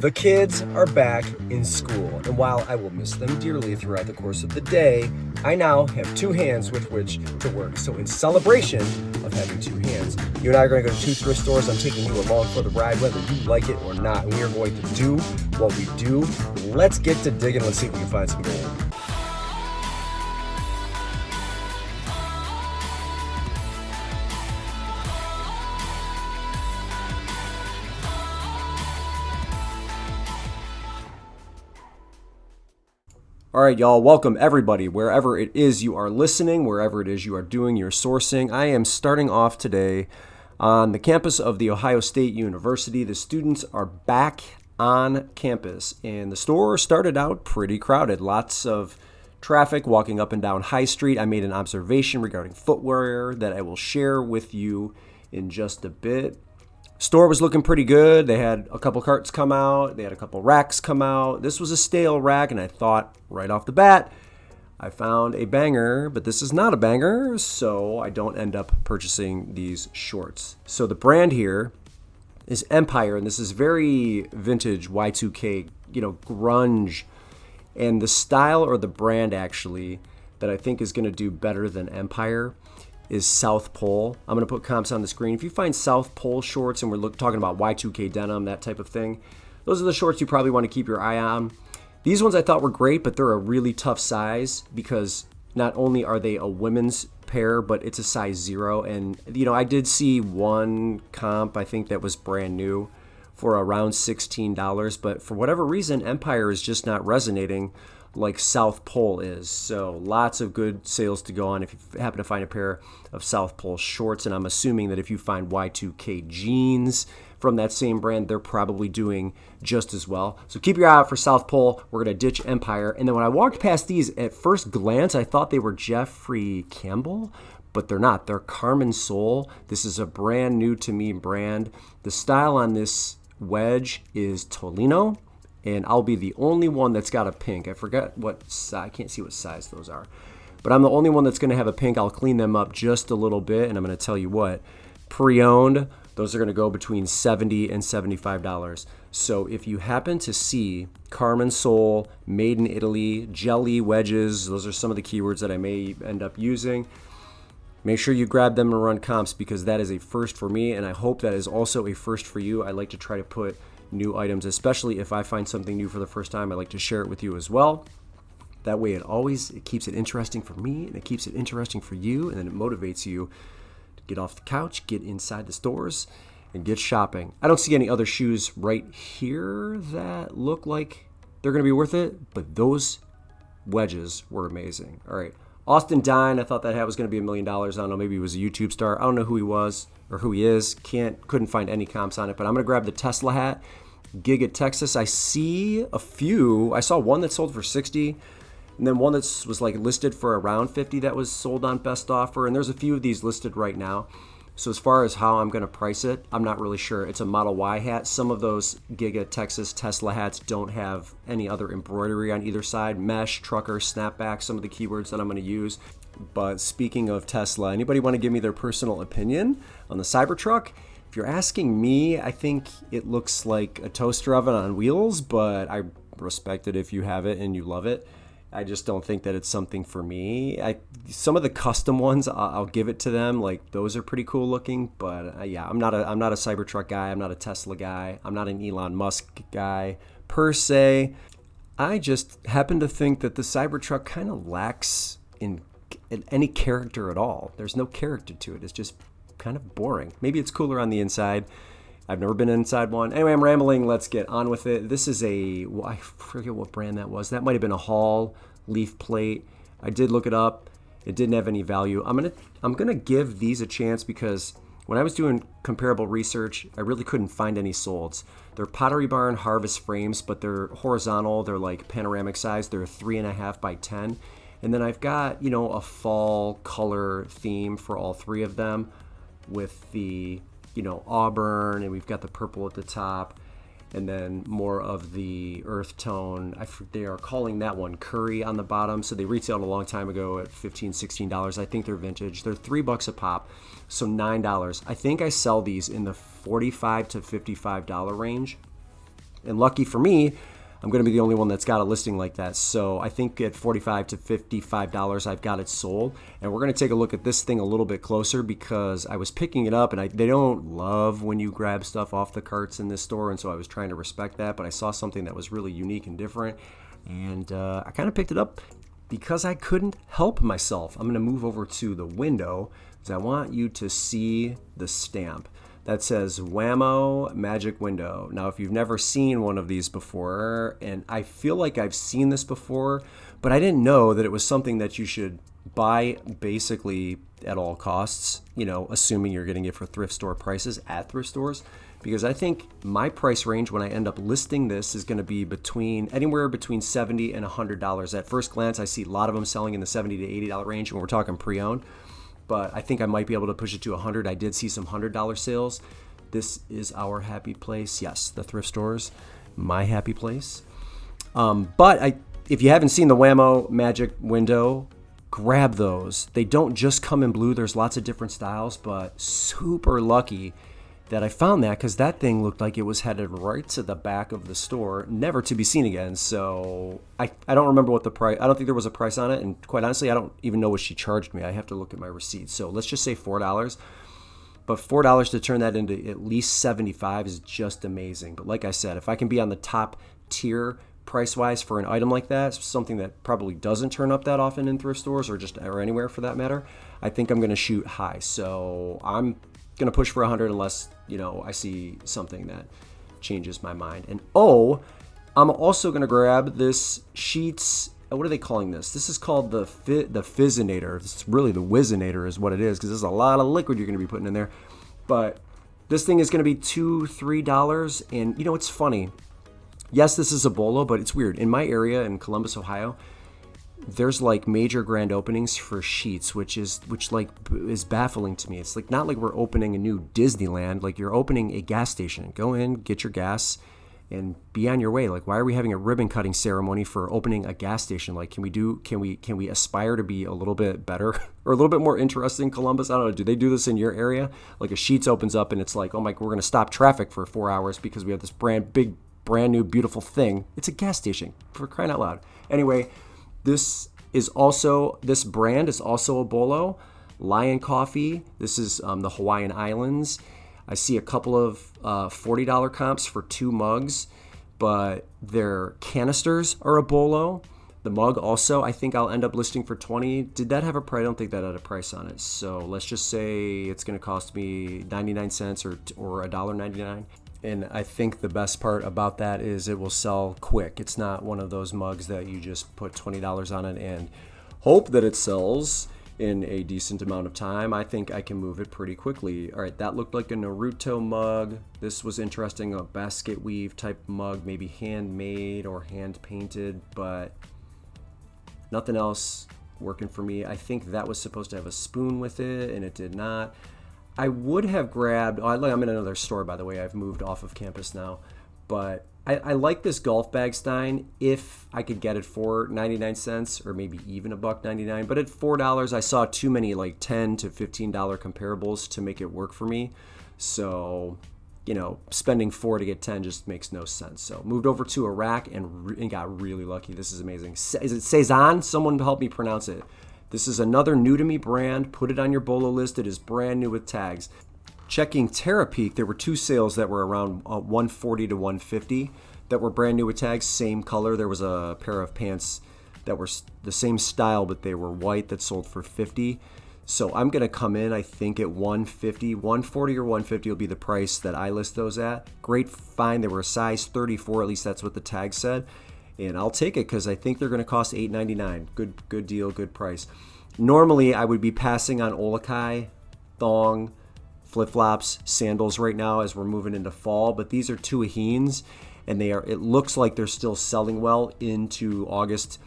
The kids are back in school, and while I will miss them dearly throughout the course of the day, I now have two hands with which to work. So in celebration of having two hands, you and I are going to go to two thrift stores. I'm taking you along for the ride, whether you like it or not. And we are going to do what we do. Let's get to digging. Let's see if we can find some gold. All right, y'all, welcome everybody, wherever it is you are listening, wherever it is you are doing your sourcing. I am starting off today on the campus of The Ohio State University. The students are back on campus, and the store started out pretty crowded. Lots of traffic walking up and down High Street. I made an observation regarding footwear that I will share with you in just a bit. Store was looking pretty good. They had a couple carts come out. They had a couple racks come out. This was a stale rack, and I thought right off the bat, I found a banger, but this is not a banger, so I don't end up purchasing these shorts. So the brand here is Empire, and this is very vintage Y2K, grunge. And the style, or the brand actually, that I think is going to do better than Empire is South Pole. I'm going to put comps on the screen. If you find South Pole shorts, and we're talking about Y2K denim, that type of thing, those are the shorts you probably want to keep your eye on. These ones I thought were great, but they're a really tough size because not only are they a women's pair, but it's a size 0. And, I did see one comp, I think that was brand new, for around $16. But for whatever reason, Empire is just not resonating like South Pole is. So lots of good sales to go on if you happen to find a pair of South Pole shorts. And I'm assuming that if you find Y2K jeans from that same brand, they're probably doing just as well. So keep your eye out for South Pole. We're going to ditch Empire. And then when I walked past these, at first glance, I thought they were Jeffrey Campbell, but they're not. They're Carmen Soul. This is a brand new to me brand. The style on this wedge is Tolino, and I'll be the only one that's got a pink. I forget what size, I can't see what size those are, but I'm the only one that's going to have a pink. I'll clean them up just a little bit, and I'm going to tell you what, pre-owned, those are going to go between $70 and $75. So if you happen to see Carmen Soul, made in Italy, jelly wedges, those are some of the keywords that I may end up using. Make sure you grab them and run comps, because that is a first for me, and I hope that is also a first for you. I like to try to put new items, especially if I find something new for the first time. I like to share it with you as well. That way it keeps it interesting for me, and it keeps it interesting for you, and then it motivates you to get off the couch, get inside the stores, and get shopping. I don't see any other shoes right here that look like they're going to be worth it, but those wedges were amazing. All right. Austin Dine, I thought that hat was going to be $1 million. I don't know, maybe he was a YouTube star. I don't know who he was or who he is. Couldn't find any comps on it, but I'm going to grab the Tesla hat. Gig at Texas. I see a few. I saw one that sold for $60, and then one that was listed for around $50 that was sold on best offer, and there's a few of these listed right now. So as far as how I'm going to price it, I'm not really sure. It's a Model Y hat. Some of those Gig at Texas Tesla hats don't have any other embroidery on either side. Mesh, trucker, snapback, some of the keywords that I'm going to use. But speaking of Tesla, anybody want to give me their personal opinion on the Cybertruck? If you're asking me, I think it looks like a toaster oven on wheels, but I respect it if you have it and you love it. I just don't think that it's something for me. Some of the custom ones, I'll give it to them. Those are pretty cool looking, but I'm not a Cybertruck guy. I'm not a Tesla guy. I'm not an Elon Musk guy per se. I just happen to think that the Cybertruck kind of lacks in any character at all. There's no character to it. It's just kind of boring. Maybe it's cooler on the inside. I've never been inside one. Anyway, I'm rambling. Let's get on with it. This is I forget what brand that was. That might have been a Hall leaf plate. I did look it up. It didn't have any value. I'm gonna give these a chance, because when I was doing comparable research, I really couldn't find any solds. They're Pottery Barn Harvest frames, but they're horizontal. They're like panoramic size. They're 3.5 by 10. And then I've got, a fall color theme for all three of them with the auburn, and we've got the purple at the top, and then more of the earth tone. They are calling that one curry on the bottom. So they retailed a long time ago at $15, $16. I think they're vintage. They're $3 a pop, so $9. I think I sell these in the $45 to $55 range. And lucky for me, I'm going to be the only one that's got a listing like that. So I think at $45 to $55, I've got it sold. And we're going to take a look at this thing a little bit closer because I was picking it up, and they don't love when you grab stuff off the carts in this store. And so I was trying to respect that, but I saw something that was really unique and different. And I kind of picked it up because I couldn't help myself. I'm going to move over to the window because I want you to see the stamp that says Wham-O Magic Window. Now, if you've never seen one of these before, and I feel like I've seen this before, but I didn't know that it was something that you should buy basically at all costs, assuming you're getting it for thrift store prices at thrift stores, because I think my price range when I end up listing this is going to be anywhere between $70 and $100. At first glance, I see a lot of them selling in the $70 to $80 range when we're talking pre-owned. But I think I might be able to push it to $100. I did see some $100 sales. This is our happy place. Yes, the thrift stores, my happy place. If you haven't seen the Wham-O Magic Window, grab those. They don't just come in blue. There's lots of different styles, but super lucky that I found that because that thing looked like it was headed right to the back of the store, never to be seen again. So I don't remember what the price, I don't think there was a price on it. And quite honestly, I don't even know what she charged me. I have to look at my receipt. So let's just say $4. But $4 to turn that into at least $75 is just amazing. But like I said, if I can be on the top tier price-wise for an item like that, something that probably doesn't turn up that often in thrift stores or anywhere for that matter, I think I'm going to shoot high. So I'm going to push for 100 unless, I see something that changes my mind. And I'm also going to grab this Sheetz. What are they calling this? This is called the Fizzinator. It's really the Whizzinator is what it is because there's a lot of liquid you're going to be putting in there. But this thing is going to be $2-3. And it's funny. Yes, this is a bolo, but it's weird. In my area in Columbus, Ohio, there's like major grand openings for Sheetz, which is baffling to me. It's like not like we're opening a new Disneyland. Like you're opening a gas station. Go in, get your gas, and be on your way. Like, why are we having a ribbon cutting ceremony for opening a gas station? Like, can we aspire to be a little bit better or a little bit more interesting, Columbus? I don't know. Do they do this in your area? Like a Sheetz opens up and it's like, oh my, we're going to stop traffic for 4 hours because we have this brand new, beautiful thing. It's a gas station, for crying out loud. Anyway, this brand is also a bolo. Lion Coffee. This is the Hawaiian Islands. I see a couple of $40 comps for 2 mugs, but their canisters are a bolo. The mug also, I think I'll end up listing for $20. Did that have a price? I don't think that had a price on it. So let's just say it's going to cost me 99 cents or $1.99. And I think the best part about that is it will sell quick. It's not one of those mugs that you just put $20 on it and hope that it sells in a decent amount of time. I think I can move it pretty quickly. All right, that looked like a Naruto mug. This was interesting, a basket weave type mug, maybe handmade or hand painted, but nothing else working for me. I think that was supposed to have a spoon with it and it did not. I would have grabbed, I'm in another store, by the way. I've moved off of campus now. But I like this golf bag Stein if I could get it for 99 cents or maybe even $1.99. But at $4, I saw too many like $10 to $15 comparables to make it work for me. So, spending $4 to get 10 just makes no sense. So moved over to a rack and got really lucky. This is amazing. Is it Cezanne? Someone help me pronounce it. This is another new to me brand. Put it on your bolo list. It is brand new with tags. Checking Terapeak, there were 2 sales that were around $140 to $150 that were brand new with tags, same color. There was a pair of pants that were the same style, but they were white that sold for $50. So I'm going to come in, I think, at $150. $140 or $150 will be the price that I list those at. Great find. They were a size 34, at least that's what the tag said. And I'll take it because I think they're going to cost $8.99. Good deal, good price. Normally, I would be passing on Olokai, thong, flip-flops, sandals right now as we're moving into fall, but these are Tuaheens, and it looks like they're still selling well into August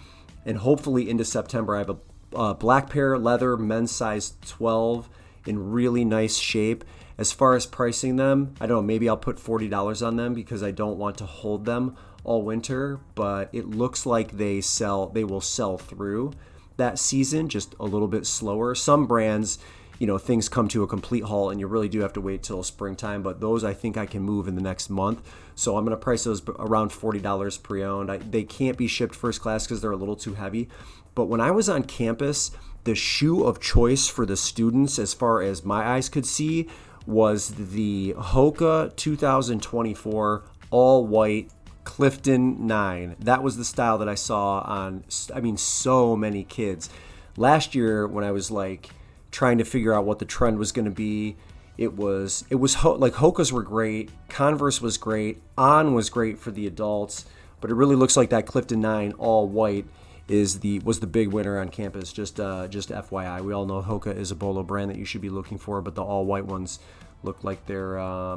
and hopefully into September. I have a black pair, leather, men's size 12 in really nice shape. As far as pricing them, I don't know, maybe I'll put $40 on them because I don't want to hold them all winter, but it looks like they will sell through that season just a little bit slower. Some brands, things come to a complete halt and you really do have to wait till springtime. But those I think I can move in the next month. So I'm going to price those around $40 pre-owned. They can't be shipped first class because they're a little too heavy. But when I was on campus, the shoe of choice for the students, as far as my eyes could see, was the Hoka 2024 all white Clifton 9. That was the style that I saw on, so many kids. Last year when I was like trying to figure out what the trend was going to be, it was like Hokas were great, Converse was great, On was great for the adults, but it really looks like that Clifton 9 all white was the big winner on campus. Just FYI, we all know Hoka is a Bolo brand that you should be looking for, but the all white ones look like they are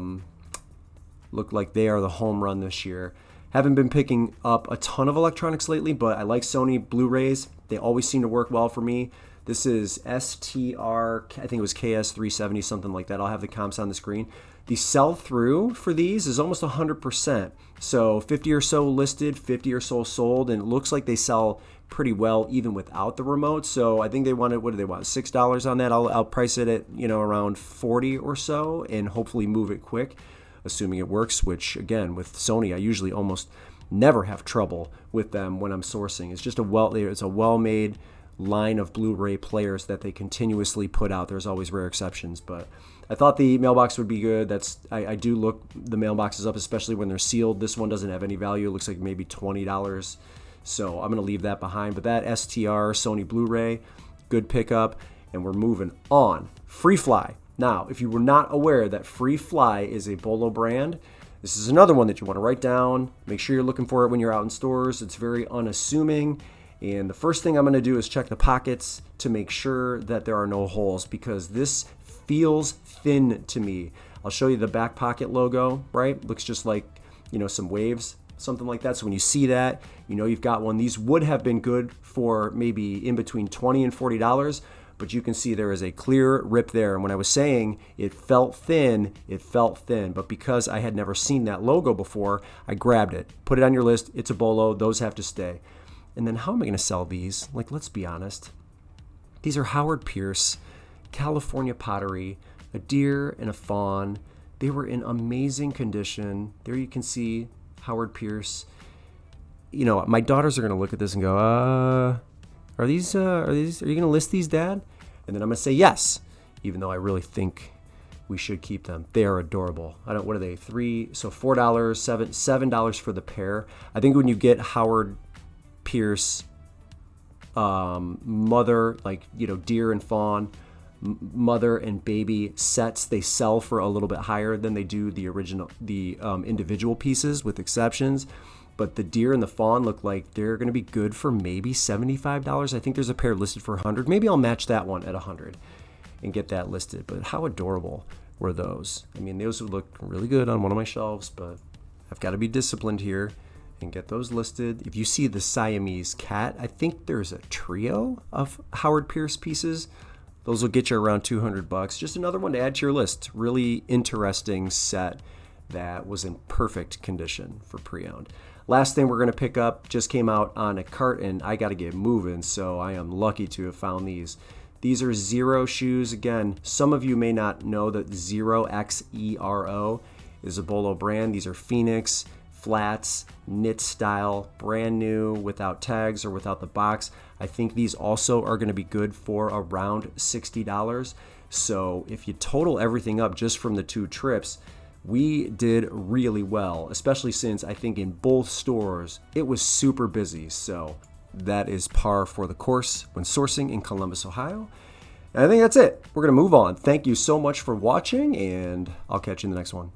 the home run this year. Haven't been picking up a ton of electronics lately, but I like Sony Blu-rays. They always seem to work well for me. This is STR, I think it was KS370, something like that. I'll have the comps on the screen. The sell-through for these is almost 100%. So 50 or so listed, 50 or so sold, and it looks like they sell pretty well even without the remote. So I think they wanted, what do they want, $6 on that? I'll price it at around 40 or so and hopefully move it quick, assuming it works, which again, with Sony, I usually almost never have trouble with them when I'm sourcing. It's just it's a well-made line of Blu-ray players that they continuously put out. There's always rare exceptions, but I thought the mailbox would be good. I do look the mailboxes up, especially when they're sealed. This one doesn't have any value. It looks like maybe $20. So I'm going to leave that behind. But that STR Sony Blu-ray, good pickup. And we're moving on. FreeFly. Now, if you were not aware that FreeFly is a Bolo brand, this is another one that you want to write down. Make sure you're looking for it when you're out in stores. It's very unassuming. And the first thing I'm going to do is check the pockets to make sure that there are no holes, because this feels thin to me. I'll show you the back pocket logo, right? Looks just like, some waves, something like that. So when you see that, you've got one. These would have been good for maybe in between $20 and $40, but you can see there is a clear rip there. And when I was saying it felt thin, but because I had never seen that logo before, I grabbed it. Put it on your list. It's a Bolo. Those have to stay. And then how am I going to sell these? Like, let's be honest. These are Howard Pierce, California pottery, a deer and a fawn. They were in amazing condition. There you can see Howard Pierce. My daughters are going to look at this and go, are you going to list these, Dad? And then I'm going to say yes, even though I really think we should keep them. They are adorable. What are they? $4, $7 for the pair. I think when you get Howard Pierce mother, deer and fawn, mother and baby sets, they sell for a little bit higher than they do the individual pieces, with exceptions. But the deer and the fawn look like they're going to be good for maybe $75. I think there's a pair listed for $100. Maybe I'll match that one at $100 and get that listed. But how adorable were those? Those would look really good on one of my shelves, but I've got to be disciplined here and get those listed. If you see the Siamese cat, I think there's a trio of Howard Pierce pieces. Those will get you around $200. Just another one to add to your list. Really interesting set that was in perfect condition for pre-owned. Last thing we're going to pick up just came out on a cart, and I got to get moving, so I am lucky to have found these. These are Xero shoes. Again, some of you may not know that Xero, Xero, is a Bolo brand. These are Phoenix flats, knit style, brand new, without tags or without the box. I think these also are going to be good for around $60. So if you total everything up just from the two trips, we did really well, especially since I think in both stores it was super busy. So that is par for the course when sourcing in Columbus, Ohio. And I think that's it. We're going to move on. Thank you so much for watching, and I'll catch you in the next one.